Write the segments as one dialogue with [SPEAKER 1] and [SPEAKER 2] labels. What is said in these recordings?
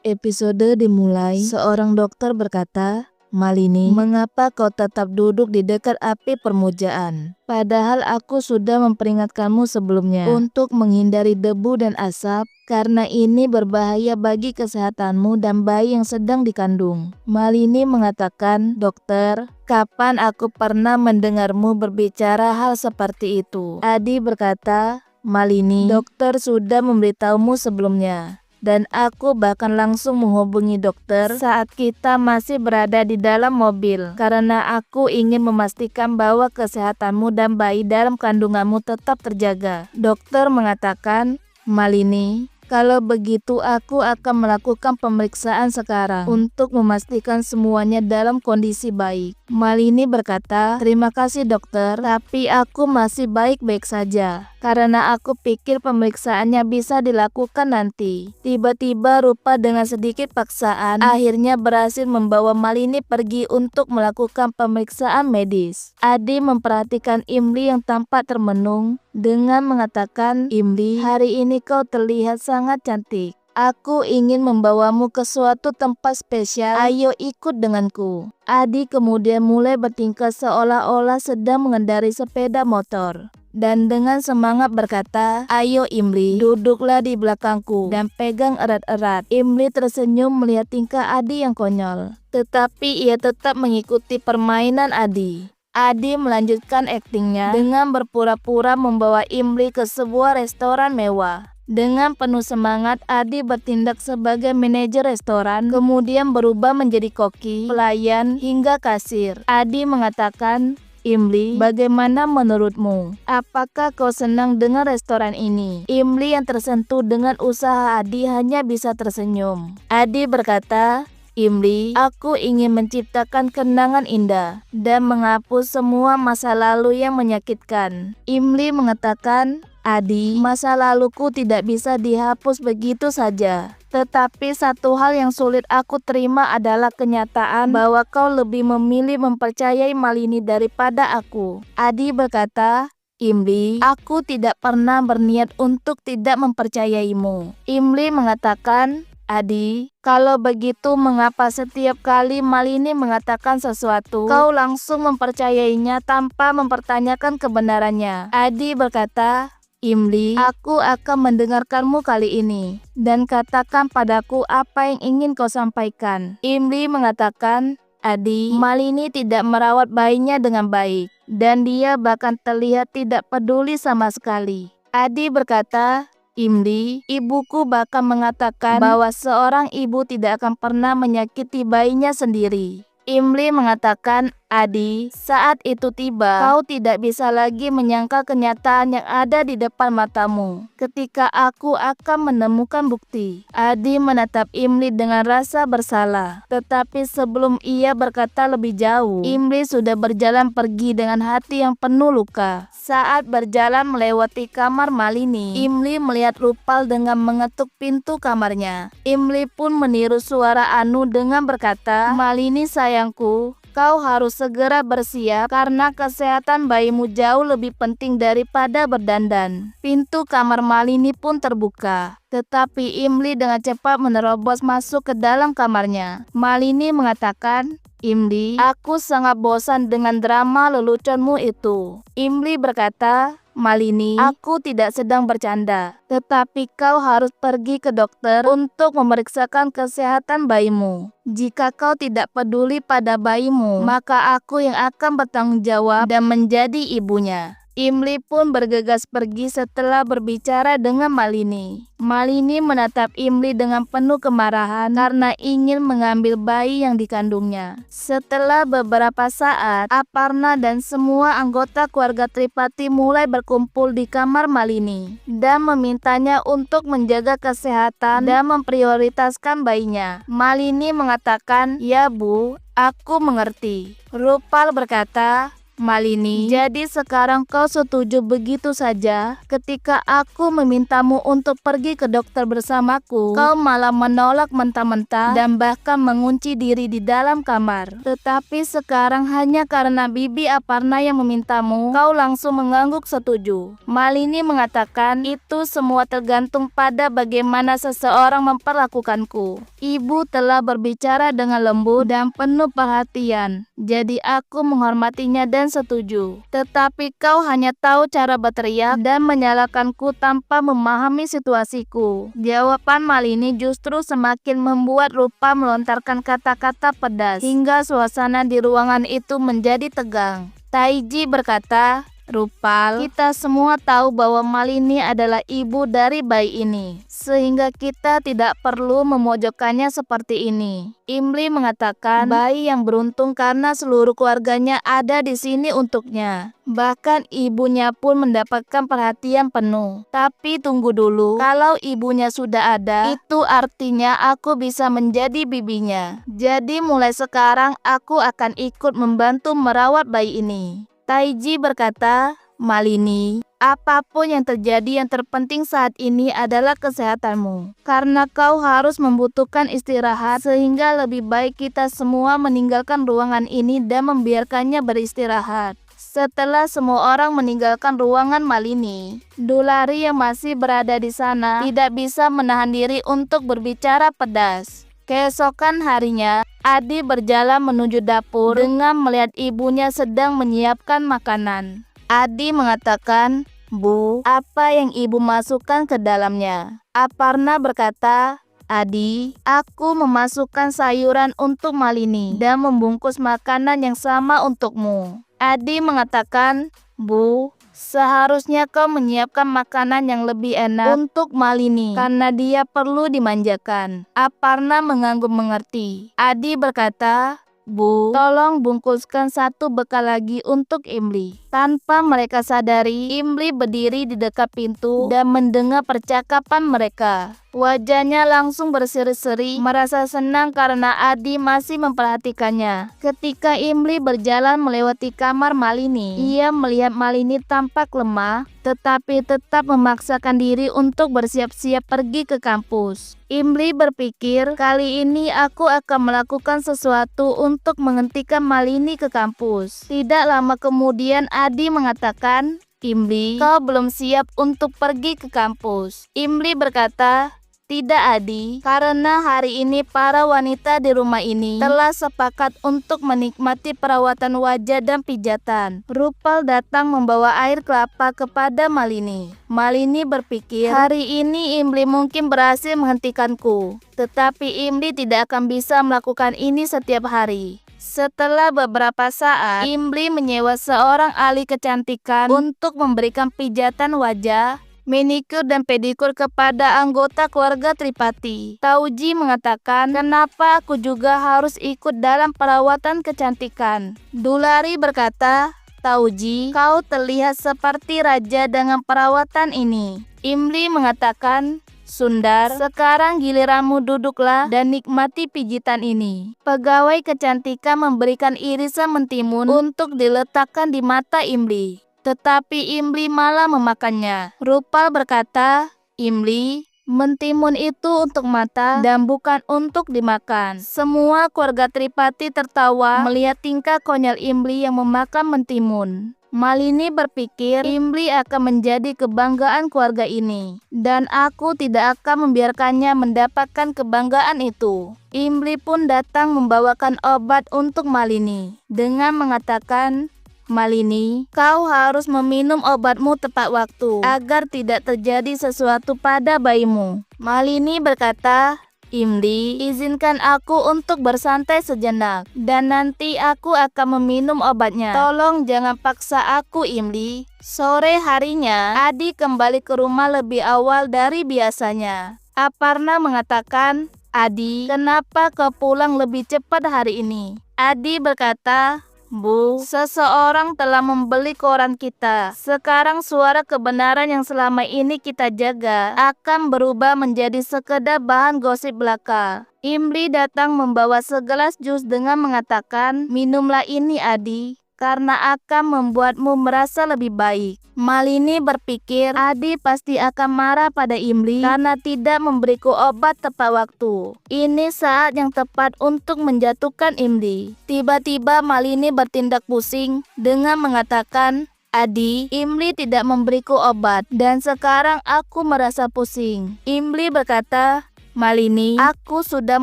[SPEAKER 1] Episode dimulai. Seorang dokter berkata, "Malini, mengapa kau tetap duduk di dekat api permujaan? Padahal aku sudah memperingatkanmu sebelumnya untuk menghindari debu dan asap, karena ini berbahaya bagi kesehatanmu dan bayi yang sedang dikandung." Malini mengatakan, "Dokter, kapan aku pernah mendengarmu berbicara hal seperti itu?" Adi berkata, "Malini, dokter sudah memberitahumu sebelumnya. Dan aku bahkan langsung menghubungi dokter saat kita masih berada di dalam mobil, karena aku ingin memastikan bahwa kesehatanmu dan bayi dalam kandunganmu tetap terjaga." Dokter mengatakan, "Malini, kalau begitu aku akan melakukan pemeriksaan sekarang untuk memastikan semuanya dalam kondisi baik." Malini berkata, "Terima kasih dokter, tapi aku masih baik-baik saja, karena aku pikir pemeriksaannya bisa dilakukan nanti." Tiba-tiba Rupa dengan sedikit paksaan akhirnya berhasil membawa Malini pergi untuk melakukan pemeriksaan medis. Adi memperhatikan Imli yang tampak termenung dengan mengatakan, "Imli, hari ini kau terlihat sangat cantik. Aku ingin membawamu ke suatu tempat spesial. Ayo ikut denganku." Adi kemudian mulai bertingkah seolah-olah sedang mengendarai sepeda motor. Dan dengan semangat berkata, "Ayo Imli, duduklah di belakangku dan pegang erat-erat." Imli tersenyum melihat tingkah Adi yang konyol, tetapi ia tetap mengikuti permainan Adi. Adi melanjutkan aktingnya dengan berpura-pura membawa Imli ke sebuah restoran mewah. Dengan penuh semangat, Adi bertindak sebagai manajer restoran, kemudian berubah menjadi koki, pelayan, hingga kasir. Adi mengatakan, "Imli, bagaimana menurutmu? Apakah kau senang dengan restoran ini?" Imli yang tersentuh dengan usaha Adi hanya bisa tersenyum. Adi berkata, "Imli, aku ingin menciptakan kenangan indah dan menghapus semua masa lalu yang menyakitkan." Imli mengatakan, "Adi, masa laluku tidak bisa dihapus begitu saja. Tetapi satu hal yang sulit aku terima adalah kenyataan bahwa kau lebih memilih mempercayai Malini daripada aku." Adi berkata, "Imli, aku tidak pernah berniat untuk tidak mempercayaimu." Imli mengatakan, "Adi, kalau begitu mengapa setiap kali Malini mengatakan sesuatu, kau langsung mempercayainya tanpa mempertanyakan kebenarannya?" Adi berkata, "Imli, aku akan mendengarkanmu kali ini, dan katakan padaku apa yang ingin kau sampaikan." Imli mengatakan, "Adi, Malini tidak merawat bayinya dengan baik, dan dia bahkan terlihat tidak peduli sama sekali." Adi berkata, "Imli, ibuku bahkan mengatakan bahwa seorang ibu tidak akan pernah menyakiti bayinya sendiri." Imli mengatakan, "Adi, saat itu tiba, kau tidak bisa lagi menyangkal kenyataan yang ada di depan matamu ketika aku akan menemukan bukti." Adi menatap Imli dengan rasa bersalah, tetapi sebelum ia berkata lebih jauh, Imli sudah berjalan pergi dengan hati yang penuh luka. Saat berjalan melewati kamar Malini, Imli melihat Rupal dengan mengetuk pintu kamarnya. Imli pun meniru suara Anu dengan berkata, "Malini sayangku, kau harus segera bersiap karena kesehatan bayimu jauh lebih penting daripada berdandan." Pintu kamar Malini pun terbuka, tetapi Imli dengan cepat menerobos masuk ke dalam kamarnya. Malini mengatakan, "Imli, aku sangat bosan dengan drama leluconmu itu." Imli berkata, "Malini, aku tidak sedang bercanda, tetapi kau harus pergi ke dokter untuk memeriksakan kesehatan bayimu. Jika kau tidak peduli pada bayimu, maka aku yang akan bertanggung jawab dan menjadi ibunya." Imli pun bergegas pergi setelah berbicara dengan Malini. Malini menatap Imli dengan penuh kemarahan karena ingin mengambil bayi yang dikandungnya. Setelah beberapa saat, Aparna dan semua anggota keluarga Tripati mulai berkumpul di kamar Malini dan memintanya untuk menjaga kesehatan dan memprioritaskan bayinya. Malini mengatakan, "Ya Bu, aku mengerti." Rupal berkata, Malini, jadi sekarang kau setuju begitu saja? Ketika aku memintamu untuk pergi ke dokter bersamaku, kau malah menolak mentah-mentah dan bahkan mengunci diri di dalam kamar. Tetapi sekarang hanya karena Bibi Aparna yang memintamu, kau langsung mengangguk setuju. Malini mengatakan, itu semua tergantung pada bagaimana seseorang memperlakukanku. Ibu telah berbicara dengan lembut dan penuh perhatian, jadi aku menghormatinya dan setuju. Tetapi kau hanya tahu cara berteriak dan menyalahkanku tanpa memahami situasiku. Jawaban Malini justru semakin membuat Rupa melontarkan kata-kata pedas hingga suasana di ruangan itu menjadi tegang. Taiji berkata, Rupal, kita semua tahu bahwa Malini adalah ibu dari bayi ini, sehingga kita tidak perlu memojokkannya seperti ini. Imli mengatakan, bayi yang beruntung karena seluruh keluarganya ada di sini untuknya. Bahkan ibunya pun mendapatkan perhatian penuh. Tapi tunggu dulu, kalau ibunya sudah ada, itu artinya aku bisa menjadi bibinya. Jadi mulai sekarang aku akan ikut membantu merawat bayi ini. Taiji berkata, Malini, apapun yang terjadi, yang terpenting saat ini adalah kesehatanmu. Karena kau harus membutuhkan istirahat, sehingga lebih baik kita semua meninggalkan ruangan ini dan membiarkannya beristirahat. Setelah semua orang meninggalkan ruangan Malini, Dulari yang masih berada di sana tidak bisa menahan diri untuk berbicara pedas. Keesokan harinya, Adi berjalan menuju dapur dengan melihat ibunya sedang menyiapkan makanan. Adi mengatakan, Bu, apa yang ibu masukkan ke dalamnya? Aparna berkata, Adi, aku memasukkan sayuran untuk Malini dan membungkus makanan yang sama untukmu. Adi mengatakan, Bu, seharusnya kau menyiapkan makanan yang lebih enak untuk Malini karena dia perlu dimanjakan. Aparna mengangguk mengerti. Adi berkata, Bu, tolong bungkuskan satu bekal lagi untuk Imli. Tanpa mereka sadari, Imli berdiri di dekat pintu dan mendengar percakapan mereka. Wajahnya langsung berseri-seri, merasa senang karena Adi masih memperhatikannya. Ketika Imli berjalan melewati kamar Malini, ia melihat Malini tampak lemah, tetapi tetap memaksakan diri untuk bersiap-siap pergi ke kampus. Imli berpikir, kali ini aku akan melakukan sesuatu untuk menghentikan Malini ke kampus. Tidak lama kemudian Adi mengatakan, Imli, kau belum siap untuk pergi ke kampus. Imli berkata, tidak Adi, karena hari ini para wanita di rumah ini telah sepakat untuk menikmati perawatan wajah dan pijatan. Rupal datang membawa air kelapa kepada Malini. Malini berpikir, hari ini Imli mungkin berhasil menghentikanku. Tetapi Imli tidak akan bisa melakukan ini setiap hari. Setelah beberapa saat, Imli menyewa seorang ahli kecantikan untuk memberikan pijatan wajah, manikur dan pedikur kepada anggota keluarga Tripati. Tauji mengatakan, kenapa aku juga harus ikut dalam perawatan kecantikan? Dulari berkata, Tauji, kau terlihat seperti raja dengan perawatan ini. Imli mengatakan, Sundar, sekarang giliranmu duduklah dan nikmati pijitan ini. Pegawai kecantikan memberikan irisan mentimun untuk diletakkan di mata Imli. Tetapi Imli malah memakannya. Rupal berkata, Imli, mentimun itu untuk mata dan bukan untuk dimakan. Semua keluarga Tripati tertawa melihat tingkah konyol Imli yang memakan mentimun. Malini berpikir Imli akan menjadi kebanggaan keluarga ini, dan aku tidak akan membiarkannya mendapatkan kebanggaan itu. Imli pun datang membawakan obat untuk Malini dengan mengatakan, Malini, kau harus meminum obatmu tepat waktu agar tidak terjadi sesuatu pada bayimu. Malini berkata, Imli, izinkan aku untuk bersantai sejenak, dan nanti aku akan meminum obatnya. Tolong jangan paksa aku, Imli. Sore harinya, Adi kembali ke rumah lebih awal dari biasanya. Aparna mengatakan, Adi, kenapa kau pulang lebih cepat hari ini? Adi berkata, Bu, seseorang telah membeli koran kita. Sekarang suara kebenaran yang selama ini kita jaga akan berubah menjadi sekedar bahan gosip belaka. Imli datang membawa segelas jus dengan mengatakan, minumlah ini Adi. karena akan membuatmu merasa lebih baik. Malini berpikir Adi pasti akan marah pada Imli karena tidak memberiku obat tepat waktu. Ini saat yang tepat untuk menjatuhkan Imli. Tiba-tiba Malini bertindak pusing dengan mengatakan, Adi, Imli tidak memberiku obat dan sekarang aku merasa pusing. Imli berkata, Malini, aku sudah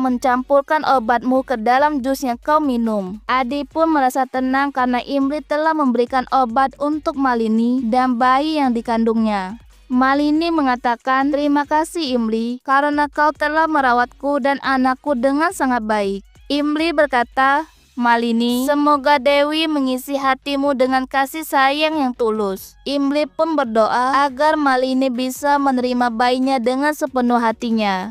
[SPEAKER 1] mencampurkan obatmu ke dalam jus yang kau minum. Adi pun merasa tenang karena Imli telah memberikan obat untuk Malini dan bayi yang dikandungnya. Malini mengatakan, terima kasih Imli karena kau telah merawatku dan anakku dengan sangat baik. Imli berkata, Malini, semoga Dewi mengisi hatimu dengan kasih sayang yang tulus. Imli pun berdoa agar Malini bisa menerima bayinya dengan sepenuh hatinya.